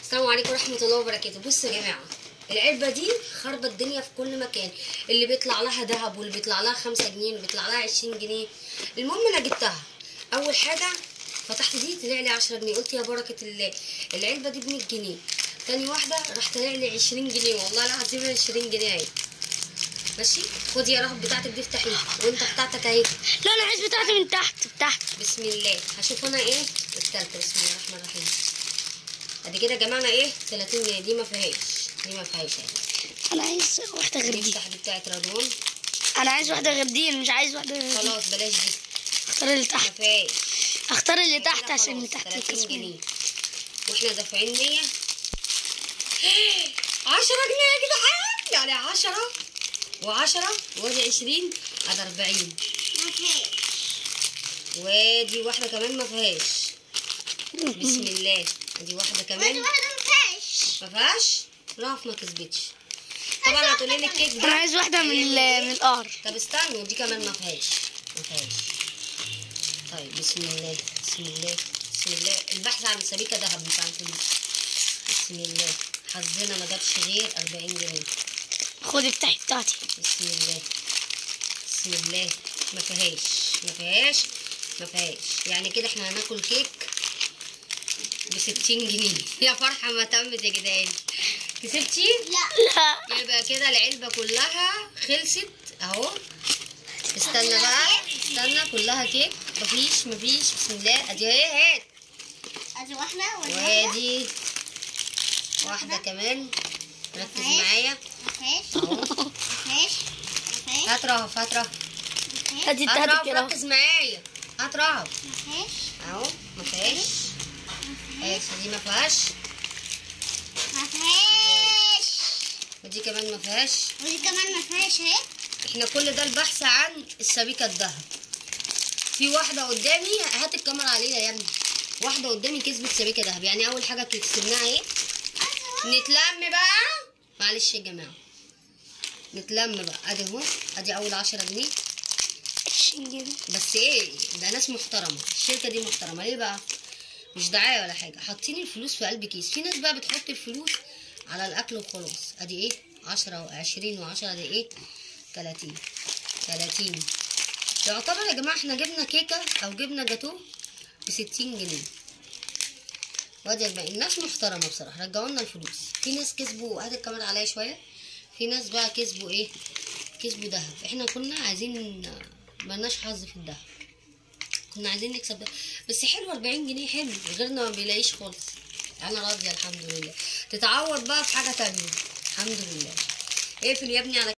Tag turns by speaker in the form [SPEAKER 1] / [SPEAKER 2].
[SPEAKER 1] السلام عليكم ورحمة الله وبركاته. بصوا يا جماعة، العلبة دي خربت الدنيا في كل مكان، اللي بيطلع لها دهب واللي بيطلع لها 5 جنيه واللي بيطلع لها 20 جنيه. المهم انا جبتها. اول حاجة فتحت دي طلع لي 10 جنيه، قلت يا بركة الله العلبة دي ب 100 جنيه. تاني واحدة راح طلع لي 20 جنيه، والله العظيم 20 جنيه اهي. ماشي، خدي يا رهب بتاعتك دي افتحيها، وانت بتاعتك اهي.
[SPEAKER 2] لا انا عايز بتاعتي من تحت.
[SPEAKER 1] بسم الله. هشوف انا ايه التالتة. بسم الله الرحمن الرحيم. ادي كده جمعنا ايه 30 جنيه. دي ما فيهاش
[SPEAKER 2] انا عايز واحده غير دي.
[SPEAKER 1] نفتح دي بتاعت رضوان.
[SPEAKER 2] انا عايز واحده غير دي، مش عايز واحده غير دي.
[SPEAKER 1] خلاص بلاش دي.
[SPEAKER 2] اختار اللي
[SPEAKER 1] ما
[SPEAKER 2] تحت.
[SPEAKER 1] فيهاش.
[SPEAKER 2] اختار اللي تحت
[SPEAKER 1] كده
[SPEAKER 2] عشان اللي
[SPEAKER 1] خلاص،
[SPEAKER 2] تحت
[SPEAKER 1] 30
[SPEAKER 2] الخصم.
[SPEAKER 1] جنيه واحنا دافعين 100. 10 جنيه يا جدعان، يعني 10 و10 وادي 20 ادي 40.
[SPEAKER 3] ما فيهاش.
[SPEAKER 1] وادي واحده كمان ما فيهاش. بسم الله. ادي واحده كمان
[SPEAKER 3] واحدة ما فيهاش.
[SPEAKER 1] ما فيهاش. رف ما كسبتش. طبعا هتقولي لي الكيك ده
[SPEAKER 2] انا عايز واحده من القهر.
[SPEAKER 1] طب استنوا، دي كمان ما فيهاش. طيب بسم الله بسم الله بسم الله. البحث عن سبيكه ذهب مش عن فلوس. بسم الله. حظنا ما جابش غير 40 جنيه.
[SPEAKER 2] خد افتحي بتاعتي.
[SPEAKER 1] بسم الله بسم الله. ما فيهاش. يعني كده احنا هناكل كيك ب 60 جنيه. يا فرحه ما تمت يا جدعان. كسبتي؟
[SPEAKER 2] لا
[SPEAKER 1] يبقى كده العلبه كلها خلصت اهو. استنى بقى، استنى، كلها كيك. مفيش. بسم الله. ادي اهي. هات.
[SPEAKER 3] ادي واحدة
[SPEAKER 1] وادي واحده كمان. ركز معايا
[SPEAKER 3] ما فيهاش.
[SPEAKER 1] اهو.
[SPEAKER 3] ما فيهاش.
[SPEAKER 1] هات رهف.
[SPEAKER 2] ادي
[SPEAKER 1] هات
[SPEAKER 2] بتاعتك
[SPEAKER 1] رهف،
[SPEAKER 2] كده.
[SPEAKER 1] ركز معايا. هات رهف
[SPEAKER 3] ما فيهاش.
[SPEAKER 1] اهو. ما فيهاش. دي ما فيهاش.
[SPEAKER 3] ما فيهاش.
[SPEAKER 1] ودي كمان ما فيهاش.
[SPEAKER 3] ودي كمان ما فيهاش اهي.
[SPEAKER 1] احنا كل ده البحث عن السبيكه الذهب. في واحده قدامي، هات الكاميرا عليها يا ابني. واحده قدامي كسبت سبيكه ذهب، يعني اول حاجه كسبناها ايه؟ نتلم بقى. معلش يا جماعه، نتلم بقى. ادي اهو، ادي اول 10 جنيه.
[SPEAKER 2] 20 جنيه.
[SPEAKER 1] بس ايه ده، ناس محترمه، الشركه دي محترمه. ليه بقى؟ مش دعايه ولا حاجه، حاطين الفلوس في قلب كيس. في ناس بقى بتحط الفلوس على الاكل وخلاص. ادي ايه 10 و20 و10. ادي ايه 30. يعتبر يا جماعه احنا جبنا كيكه او جبنا جاتوه ب 60 جنيه. وادي 40. الناس محترمه بصراحه، رجعوا لنا الفلوس. في ناس كسبوا، هات الكاميرا عليا شويه. في ناس بقى كسبوا ايه؟ كسبوا دهب. احنا كنا عايزين، ملناش حظ في الدهب، كنا عايزين نكسب ده. بس حلو 40 جنيه حلو، غيرنا ما بيلاقيش خالص. انا راضيه الحمد لله. تتعوض بقى في حاجه تانية الحمد لله. اقفل يا ابني على